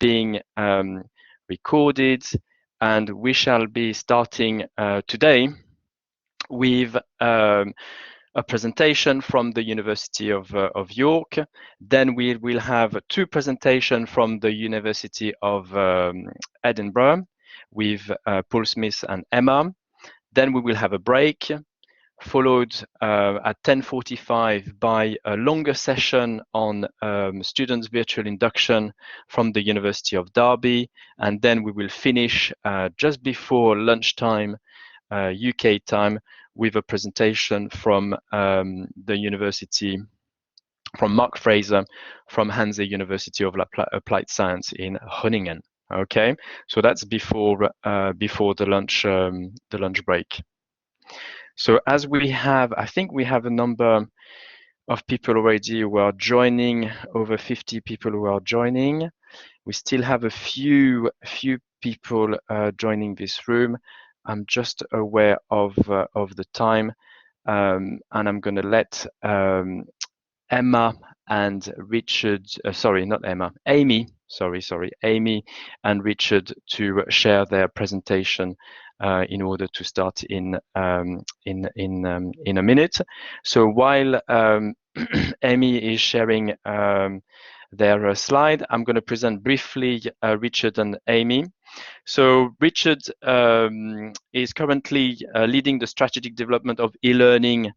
being recorded, and we shall be starting today with a presentation from the University of York. Then we will have 2 presentations from the University of Edinburgh with Paul Smith and Emma. Then we will have a break, followed at 10:45 by a longer session on students' virtual induction from the University of Derby. And then we will finish just before lunchtime, UK time, with a presentation from the university, from Mark Fraser, from Hanse University of Applied Science in Groningen. Okay, so that's before the lunch break. So as we have, I think we have a number of people already who are joining, over 50 people who are joining. We still have a few people joining this room. I'm just aware of the time, and I'm going to let Emma and Richard, sorry, not Emma, Amy, Amy and Richard to share their presentation in order to start in a minute. So while Amy is sharing their slide, I'm going to present briefly Richard and Amy. So Richard is currently leading the strategic development of e-learning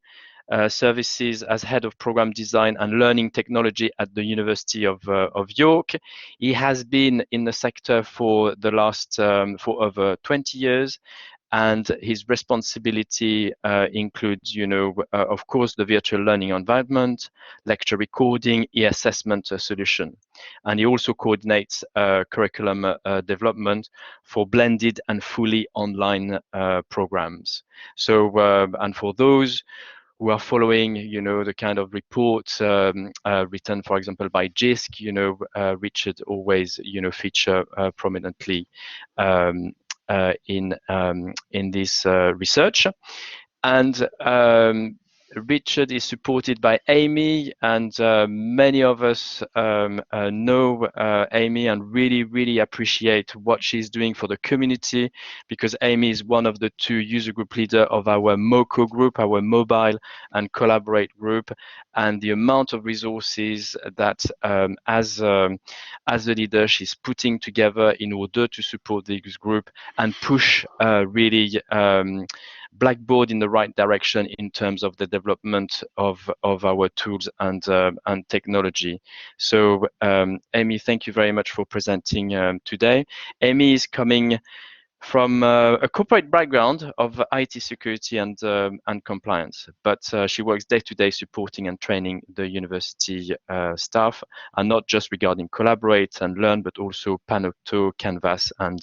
services as head of program design and learning technology at the University of York. He has been in the sector for the last for over 20 years. And his responsibility includes, of course, the virtual learning environment, lecture recording, e-assessment solution. And he also coordinates curriculum development for blended and fully online programs. So, and for those who are following, the kind of reports written, for example, by JISC, Richard always, feature prominently in this research. And Richard is supported by Amy, and many of us know Amy and really appreciate what she's doing for the community, because Amy is one of the 2 user group leaders of our MoCo group, our Mobile and Collaborate group, and the amount of resources that as the leader she's putting together in order to support this group and push really Blackboard in the right direction in terms of the development of our tools and technology. So Amy, thank you very much for presenting today. Amy is coming from a corporate background of IT security and compliance, but she works day-to-day supporting and training the university staff, and not just regarding Collaborate and Learn, but also Panopto, Canvas, and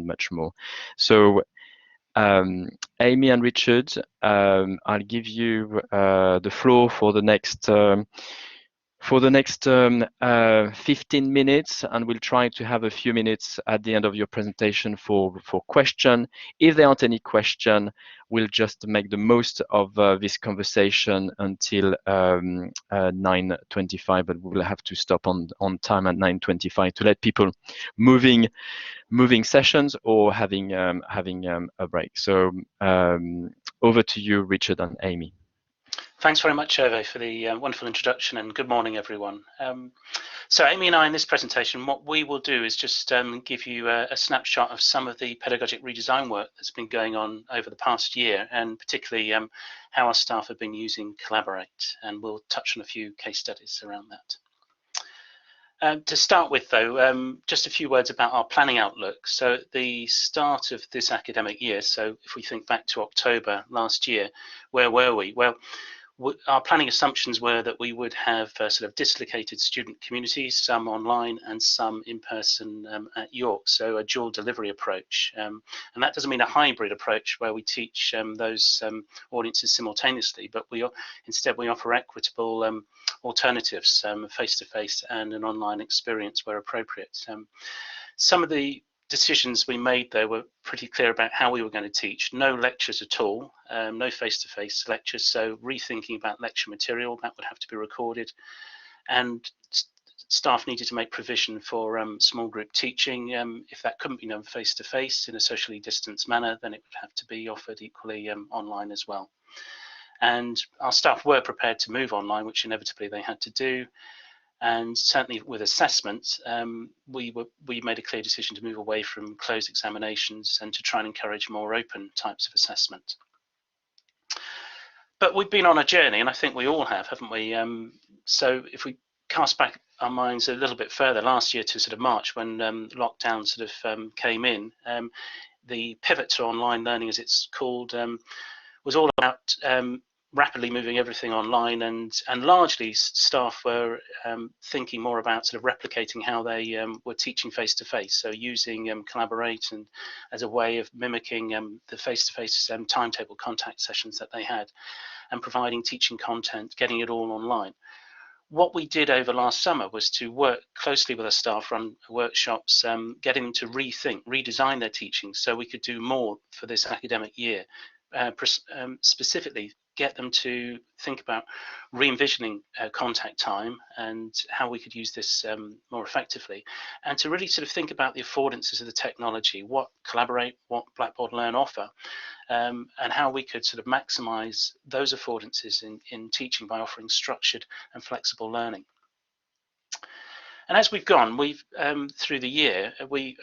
much more. So Amy and Richard, I'll give you the floor for the next 15 minutes, and we'll try to have a few minutes at the end of your presentation for question. If there aren't any question, we'll just make the most of this conversation until 9:25, but we'll have to stop on time at 9:25 to let people moving sessions or having a break. So over to you, Richard and Amy. Thanks very much, Hervé, for the wonderful introduction, and good morning, everyone. So Amy and I in this presentation, what we will do is just give you a snapshot of some of the pedagogic redesign work that's been going on over the past year, and particularly how our staff have been using Collaborate, and we'll touch on a few case studies around that. To start with, though, just a few words about our planning outlook. So at the start of this academic year, so if we think back to October last year, where were we? Well, our planning assumptions were that we would have sort of dislocated student communities, some online and some in person at York, so a dual delivery approach. And that doesn't mean a hybrid approach where we teach those audiences simultaneously, but instead we offer equitable alternatives, face-to-face and an online experience where appropriate. Some of the decisions we made there were pretty clear about how we were going to teach. No lectures at all, no face-to-face lectures, so rethinking about lecture material, that would have to be recorded, and staff needed to make provision for small group teaching. If that couldn't be done face-to-face in a socially distanced manner, then it would have to be offered equally online as well. And our staff were prepared to move online, which inevitably they had to do. And certainly with assessment, we made a clear decision to move away from closed examinations and to try and encourage more open types of assessment. But we've been on a journey, and I think we all have, haven't we? So if we cast back our minds a little bit further, last year to sort of March, when lockdown sort of came in, the pivot to online learning, as it's called, was all about rapidly moving everything online, and largely staff were thinking more about sort of replicating how they were teaching face-to-face, so using Collaborate and as a way of mimicking the face-to-face timetable contact sessions that they had, and providing teaching content, getting it all online. What we did over last summer was to work closely with our staff, run workshops, getting them to rethink, redesign their teaching so we could do more for this academic year. Specifically get them to think about re-envisioning contact time and how we could use this more effectively, and to really sort of think about the affordances of the technology, what Collaborate, what Blackboard Learn offer, and how we could sort of maximize those affordances in teaching by offering structured and flexible learning. And as we've gone, through the year,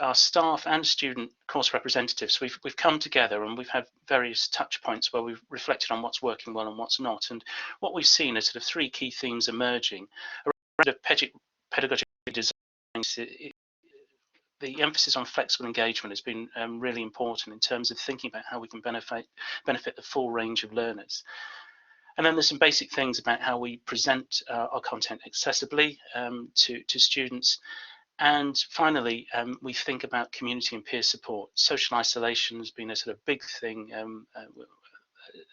our staff and student course representatives, we've come together and we've had various touch points where we've reflected on what's working well and what's not. And what we've seen are sort of three key themes emerging around pedagogic design. The emphasis on flexible engagement has been really important in terms of thinking about how we can benefit the full range of learners. And then there's some basic things about how we present our content accessibly to students. And finally, we think about community and peer support. Social isolation has been a sort of big thing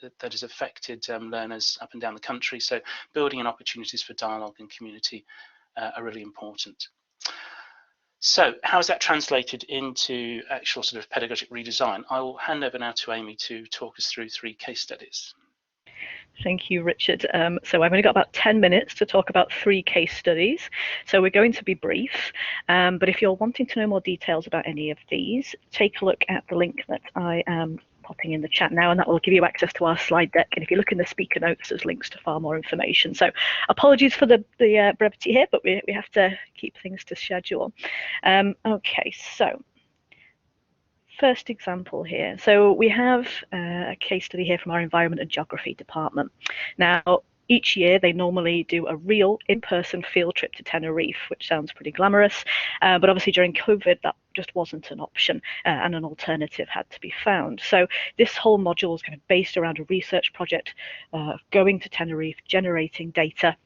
that has affected learners up and down the country. So building in opportunities for dialogue and community are really important. So how is that translated into actual sort of pedagogic redesign? I will hand over now to Amy to talk us through 3 case studies. Thank you, Richard. So I've only got about 10 minutes to talk about 3 case studies. So we're going to be brief, but if you're wanting to know more details about any of these, take a look at the link that I am popping in the chat now, and that will give you access to our slide deck. And if you look in the speaker notes, there's links to far more information. So apologies for the brevity here, but we have to keep things to schedule. Okay, so first example here. So we have a case study here from our Environment and Geography department. Now, each year they normally do a real in-person field trip to Tenerife, which sounds pretty glamorous, but obviously during COVID that just wasn't an option, and an alternative had to be found. So this whole module is kind of based around a research project, going to Tenerife, generating data,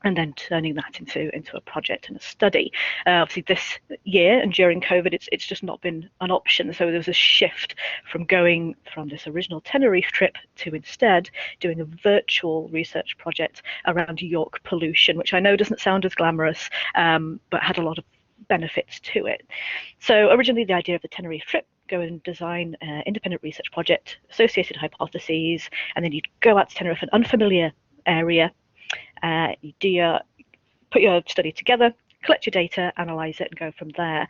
and then turning that into a project and a study. Obviously this year and during COVID, it's just not been an option. So there was a shift from going from this original Tenerife trip to instead doing a virtual research project around York pollution, which I know doesn't sound as glamorous, but had a lot of benefits to it. So originally the idea of the Tenerife trip, go and design an independent research project, associated hypotheses, and then you'd go out to Tenerife, an unfamiliar area, you put your study together, collect your data, analyze it, and go from there.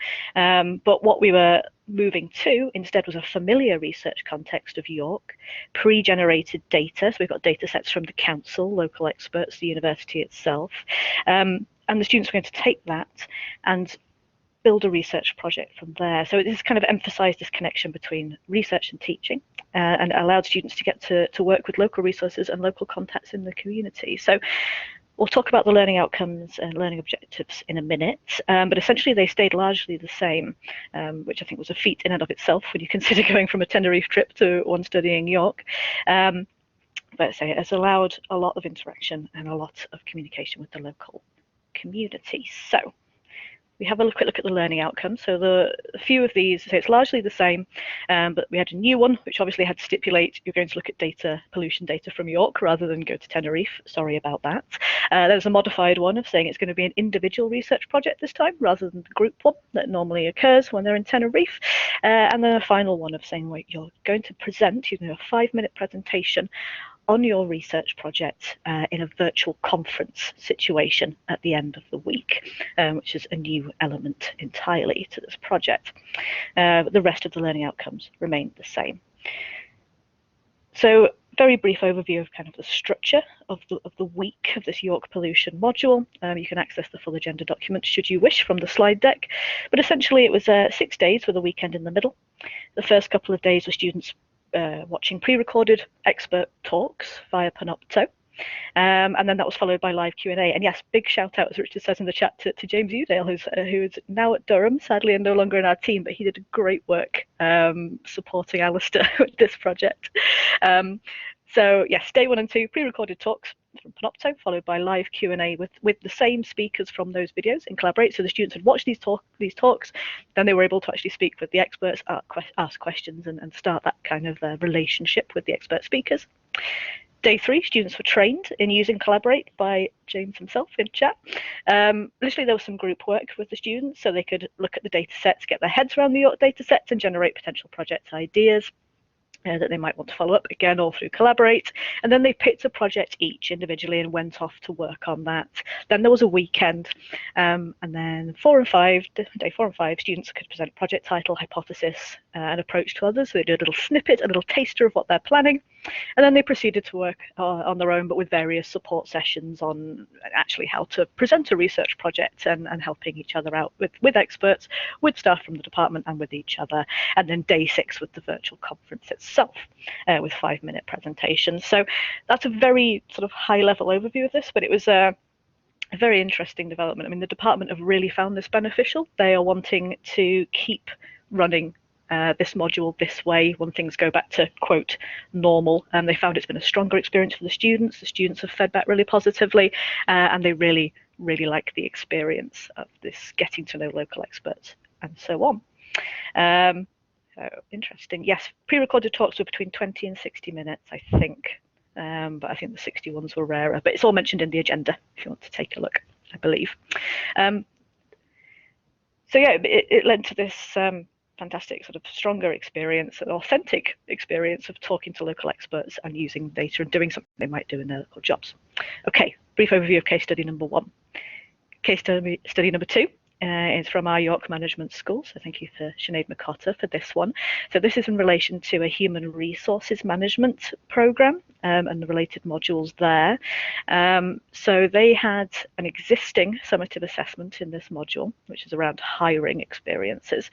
But what we were moving to instead was a familiar research context of York, pre-generated data. So we've got data sets from the council, local experts, the university itself. And the students were going to take that and build a research project from there. So this kind of emphasized this connection between research and teaching, and allowed students to get to work with local resources and local contacts in the community. So we'll talk about the learning outcomes and learning objectives in a minute, but essentially they stayed largely the same, which I think was a feat in and of itself when you consider going from a Tenerife trip to one studying York. But say it has allowed a lot of interaction and a lot of communication with the local community. So we have a quick look at the learning outcomes. So a few of these, so it's largely the same, but we had a new one, which obviously had to stipulate you're going to look at pollution data from York rather than go to Tenerife. Sorry about that. There's a modified one of saying it's going to be an individual research project this time rather than the group one that normally occurs when they're in Tenerife. And then a final one of saying, wait, you're going to present, a 5-minute presentation on your research project in a virtual conference situation at the end of the week, which is a new element entirely to this project. But the rest of the learning outcomes remained the same. So very brief overview of kind of the structure of the week of this York pollution module. You can access the full agenda document should you wish from the slide deck, but essentially it was 6 days with a weekend in the middle. The first couple of days were students watching pre-recorded expert talks via Panopto. And then that was followed by live Q&A. And yes, big shout out, as Richard says in the chat, to James Udale, who is now at Durham, sadly, and no longer in our team, but he did great work supporting Alistair with this project. So yes, day 1 and 2, pre-recorded talks from Panopto, followed by live Q&A with the same speakers from those videos in Collaborate. So the students would watch these talks, then they were able to actually speak with the experts, ask questions, and start that kind of relationship with the expert speakers. Day 3, students were trained in using Collaborate by James himself in chat. Literally, there was some group work with the students, so they could look at the data sets, get their heads around the York data sets, and generate potential project ideas that they might want to follow up, again, all through Collaborate. And then they picked a project each individually and went off to work on that. Then there was a weekend, and then day 4 and 5, students could present project title, hypothesis, and approach to others. So they did a little snippet, a little taster of what they're planning. And then they proceeded to work on their own, but with various support sessions on actually how to present a research project and helping each other out with experts, with staff from the department, and with each other. And then day 6 with the virtual conference itself, with 5-minute presentations. So that's a very sort of high-level overview of this, but it was a very interesting development. I mean, the department have really found this beneficial. They are wanting to keep running this module this way when things go back to, quote, normal. They found it's been a stronger experience for the students. The students have fed back really positively, and they really, really like the experience of this getting to know local experts and so on. So interesting. Yes, pre-recorded talks were between 20 and 60 minutes, I think. But I think the 60 ones were rarer. But it's all mentioned in the agenda if you want to take a look, I believe. So yeah, it led to this fantastic sort of stronger experience, an authentic experience of talking to local experts and using data and doing something they might do in their local jobs. Okay, brief overview of case study number 1. Case study number 2 is from our York Management School, so thank you for Sinead McCotter for this one. So this is in relation to a human resources management programme and the related modules there. So they had an existing summative assessment in this module, which is around hiring experiences.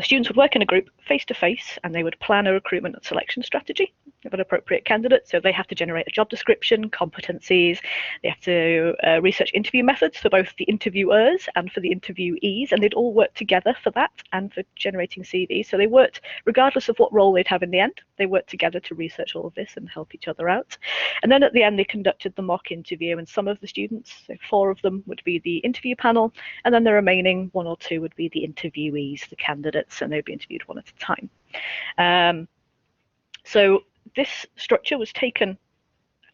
Students would work in a group face-to-face, and they would plan a recruitment and selection strategy of an appropriate candidate. So they have to generate a job description, competencies, they have to research interview methods for both the interviewers and for the interviewees, and they'd all work together for that and for generating CVs. So they worked, regardless of what role they'd have in the end, they worked together to research all of this and help each other out. And then at the end, they conducted the mock interview, and some of the students, so 4 of them, would be the interview panel, and then the remaining 1 or 2 would be the interviewees, the candidates, and they'd be interviewed one at a time. So this structure was taken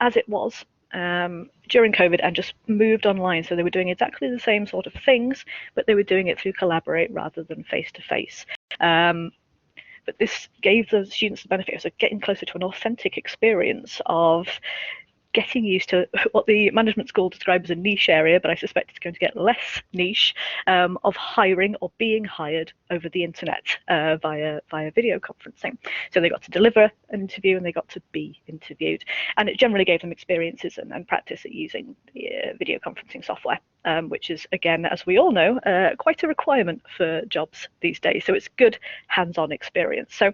as it was during COVID and just moved online. So they were doing exactly the same sort of things, but they were doing it through Collaborate rather than face-to-face. But this gave the students the benefit of getting closer to an authentic experience of getting used to what the management school described as a niche area, but I suspect it's going to get less niche, of hiring or being hired over the internet via video conferencing. So they got to deliver an interview and they got to be interviewed. And it generally gave them experiences and practice at using video conferencing software, which is, again, as we all know, quite a requirement for jobs these days. So it's good hands-on experience. So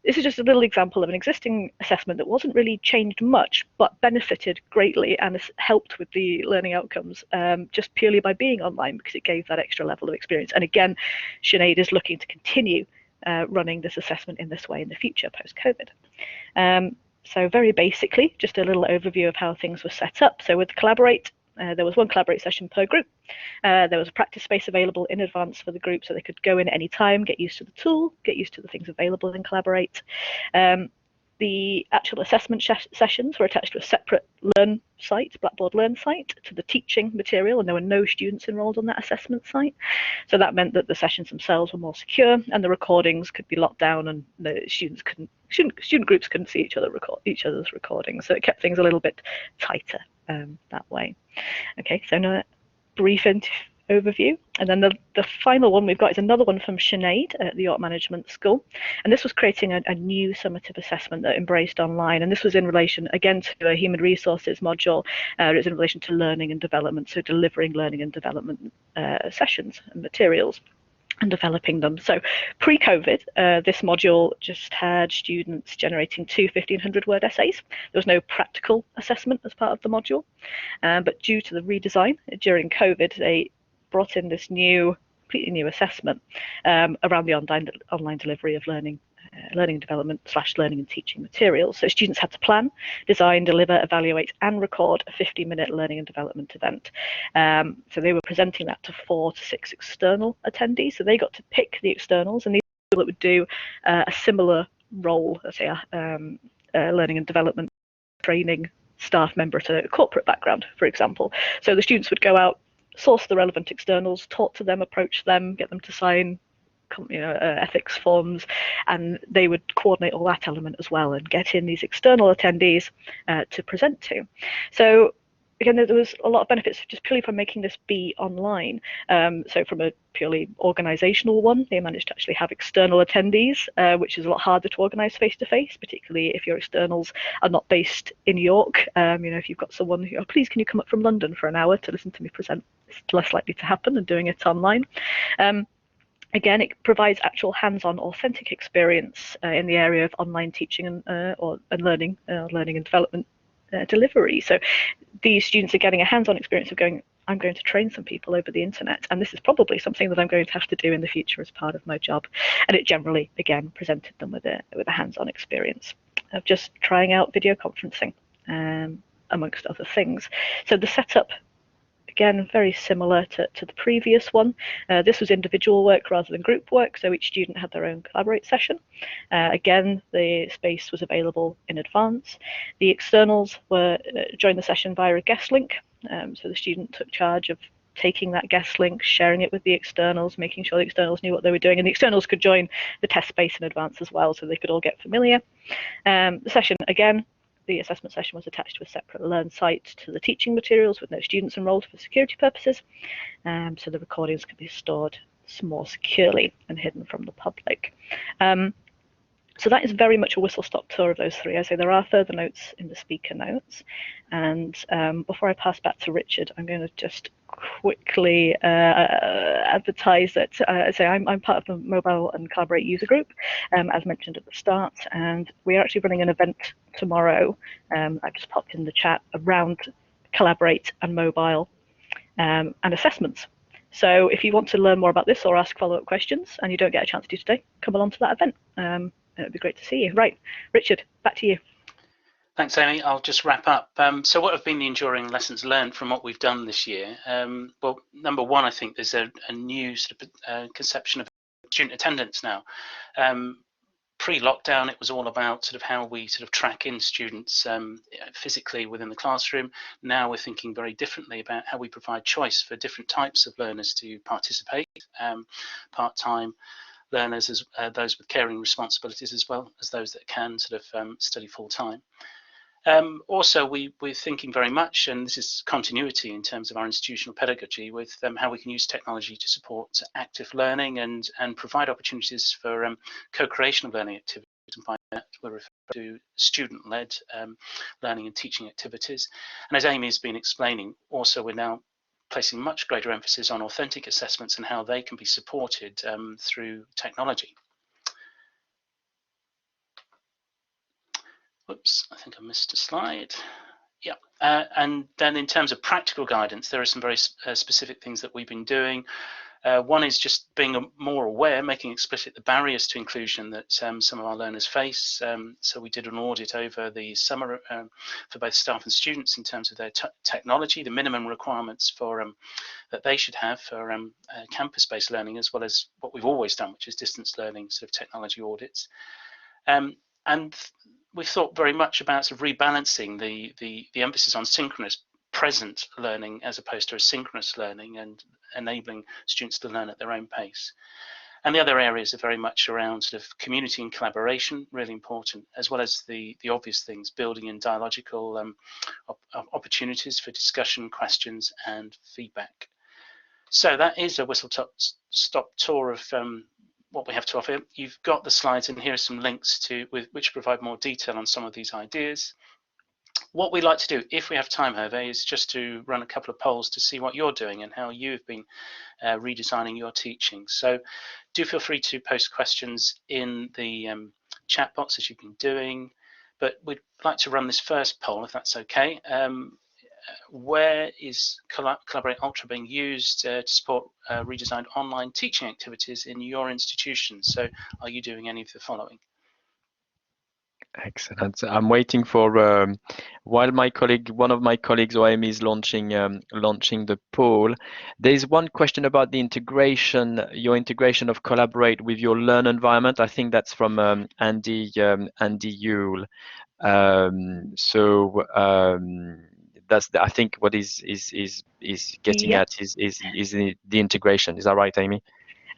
this is just a little example of an existing assessment that wasn't really changed much, but benefited greatly and has helped with the learning outcomes just purely by being online, because it gave that extra level of experience. And again, Sinead is looking to continue running this assessment in this way in the future post-COVID. So very basically, just a little overview of how things were set up. So with Collaborate, there was 1 Collaborate session per group. There was a practice space available in advance for the group, so they could go in at any time, get used to the tool, get used to the things available in Collaborate. The actual assessment sessions were attached to a separate Learn site, Blackboard Learn site, to the teaching material, and there were no students enrolled on that assessment site. So that meant that the sessions themselves were more secure, and the recordings could be locked down, and the student groups couldn't see each other's recordings. So it kept things a little bit tighter that way. Okay, so now brief overview. And then the final one we've got is another one from Sinead at the York Management School. And this was creating a new summative assessment that embraced online. And this was in relation, again, to a human resources module. It was in relation to learning and development, so delivering learning and development sessions and materials and developing them. So pre-COVID, this module just had students generating 2 1,500-word essays. There was no practical assessment as part of the module. But due to the redesign during COVID, they brought in this completely new assessment around the online delivery of learning and development / learning and teaching materials. So students had to plan, design, deliver, evaluate, and record a 50-minute learning and development event. So they were presenting that to 4 to 6 external attendees. So they got to pick the externals, and these people that would do a similar role, let's say a learning and development training staff member to a corporate background, for example. So the students would go out, source the relevant externals, talk to them, approach them, get them to sign ethics forms, and they would coordinate all that element as well and get in these external attendees to present to. So again, there was a lot of benefits just purely from making this be online. So from a purely organizational one, they managed to actually have external attendees, which is a lot harder to organize face-to-face, particularly if your externals are not based in York. If you've got someone who, please, can you come up from London for an hour to listen to me present? It's less likely to happen than doing it online. Again, it provides actual hands-on, authentic experience in the area of online teaching and learning and development delivery. So these students are getting a hands-on experience of going, I'm going to train some people over the internet, and this is probably something that I'm going to have to do in the future as part of my job. And it generally, again, presented them with a hands-on experience of just trying out video conferencing, amongst other things. So the setup, again, very similar to the previous one. This was individual work rather than group work, so each student had their own Collaborate session. Again, the space was available in advance. The externals were joined the session via a guest link, so the student took charge of taking that guest link, sharing it with the externals, making sure the externals knew what they were doing, and the externals could join the test space in advance as well, so they could all get familiar. The session, again, the assessment session was attached to a separate Learn site to the teaching materials with no students enrolled for security purposes, so the recordings can be stored more securely and hidden from the public. So that is very much a whistle-stop tour of those three. I say there are further notes in the speaker notes. And before I pass back to Richard, I'm going to just quickly advertise that I'm part of the Mobile and Collaborate user group, as mentioned at the start, and we are actually running an event tomorrow. I've just popped in the chat around Collaborate and mobile and assessments. So if you want to learn more about this or ask follow-up questions and you don't get a chance to do today, come along to that event. It would be great to see you. Right, Richard, back to you. Thanks, Amy. I'll just wrap up. So what have been the enduring lessons learned from what we've done this year? Well, number one, I think there's a new sort of conception of student attendance now. Pre-lockdown, it was all about sort of how we sort of track in students physically within the classroom. Now we're thinking very differently about how we provide choice for different types of learners to participate, part-time learners, as those with caring responsibilities, as well as those that can sort of study full-time. Also, we're thinking very much, and this is continuity in terms of our institutional pedagogy, with how we can use technology to support active learning and provide opportunities for co-creation of learning activities. And by that, we're referring to student-led learning and teaching activities. And as Amy has been explaining, also we're now placing much greater emphasis on authentic assessments and how they can be supported through technology. Whoops, I think I missed a slide. Yeah, and then in terms of practical guidance, there are some very specific things that we've been doing. One is just being more aware, making explicit the barriers to inclusion that some of our learners face. So we did an audit over the summer for both staff and students in terms of their technology, the minimum requirements for that they should have for campus-based learning, as well as what we've always done, which is distance learning sort of technology audits. And we've thought very much about sort of rebalancing the emphasis on synchronous present learning as opposed to asynchronous learning, and enabling students to learn at their own pace. And the other areas are very much around sort of community and collaboration, really important, as well as the obvious things, building in dialogical opportunities for discussion, questions, and feedback. So that is a whistle-stop tour of what we have to offer. You've got the slides, and here are some links which provide more detail on some of these ideas. What we like to do, if we have time, Hervé, is just to run a couple of polls to see what you're doing and how you've been redesigning your teaching. So do feel free to post questions in the chat box, as you've been doing. But we'd like to run this first poll, if that's okay. Where is Collaborate Ultra being used to support redesigned online teaching activities in your institution? So are you doing any of the following? Excellent. I'm waiting for while one of my colleagues, OM, is launching the poll. There's one question about the integration, your integration of Collaborate with your Learn environment. I think that's from Andy Yule. That's I think what is getting at is the integration. Is that right, Amy?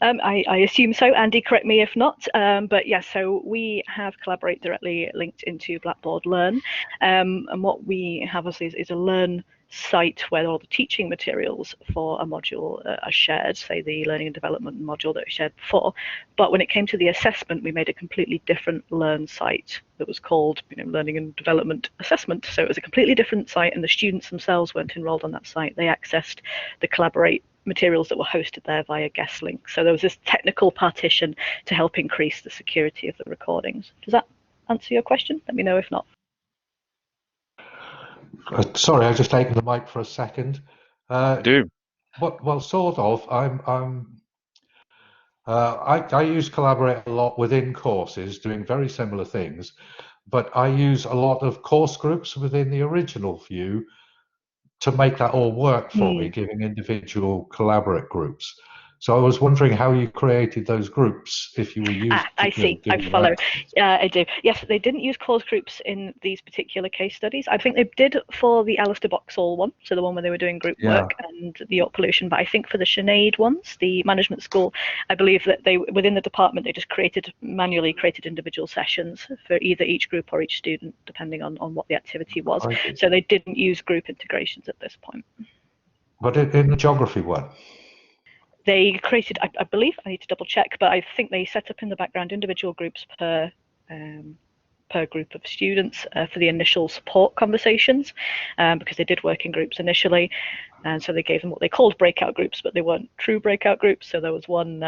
I assume so. Andy, correct me if not. But yes, so we have Collaborate directly linked into Blackboard Learn. And what we have is a Learn site where all the teaching materials for a module are shared, say the learning and development module that we shared before. But when it came to the assessment, we made a completely different Learn site that was called Learning and Development Assessment. So it was a completely different site, and the students themselves weren't enrolled on that site. They accessed the Collaborate materials that were hosted there via guest link. So there was this technical partition to help increase the security of the recordings. Does that answer your question? Let me know if not. Sorry, I've just taken the mic for a second. Do. Well, sort of. I use Collaborate a lot within courses, doing very similar things, but I use a lot of course groups within the original view to make that all work for me, giving individual Collaborate groups. So I was wondering how you created those groups, if you were using. I see. I follow. I do. Yes, they didn't use course groups in these particular case studies. I think they did for the Alistair Boxall one, so the one where they were doing group work and the York pollution. But I think for the Sinead ones, the management school, I believe that they within the department they just manually created individual sessions for either each group or each student, depending on what the activity was. So they didn't use group integrations at this point. But in the geography one, they created, I believe, I need to double check, but I think they set up in the background individual groups per group of students for the initial support conversations, because they did work in groups initially, and so they gave them what they called breakout groups, but they weren't true breakout groups. So there was one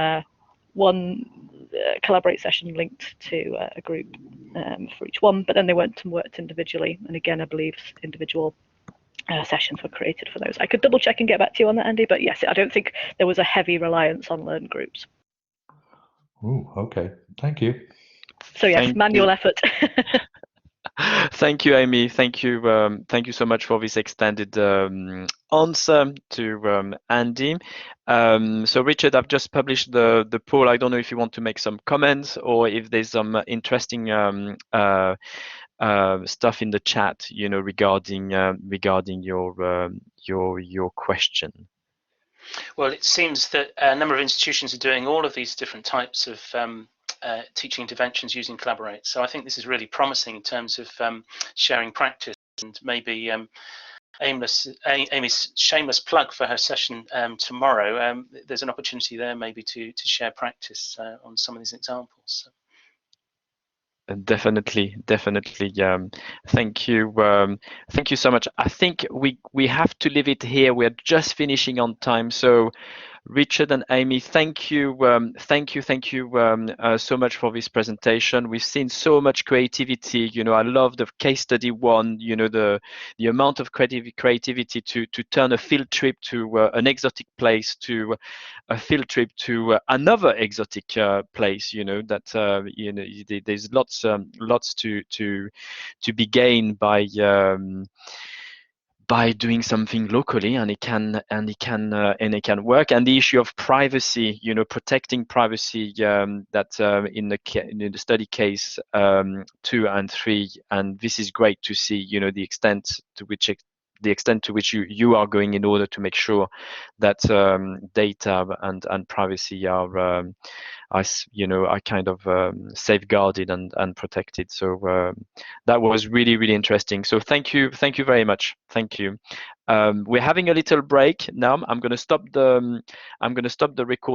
Collaborate session linked to a group for each one, but then they went and worked individually, and again, I believe individual sessions were created for those. I could double check and get back to you on that, Andy, but yes, I don't think there was a heavy reliance on Learn groups. Oh, okay. Thank you. So yes, manual effort. Thank you, Amy. Thank you so much for this extended answer to Andy. So Richard, I've just published the poll. I don't know if you want to make some comments or if there's some interesting stuff in the chat, regarding your question. Well, it seems that a number of institutions are doing all of these different types of teaching interventions using Collaborate. So I think this is really promising in terms of sharing practice, and maybe Amy's shameless plug for her session tomorrow. There's an opportunity there maybe to share practice on some of these examples. So. Definitely. Thank you so much. I think we have to leave it here. We're just finishing on time. So Richard and Amy, thank you so much for this presentation. We've seen so much creativity. I love the case study one. The amount of creativity to turn a field trip to an exotic place to a field trip to another exotic place. There's lots to be gained by doing something locally, and it can work. And the issue of privacy, protecting privacy, that in the study case 2 and 3, and this is great to see, the extent to which you are going in order to make sure that data and privacy are kind of safeguarded and protected. So that was really, really interesting. So thank you very much. Thank you. We're having a little break now. I'm going to stop the recording.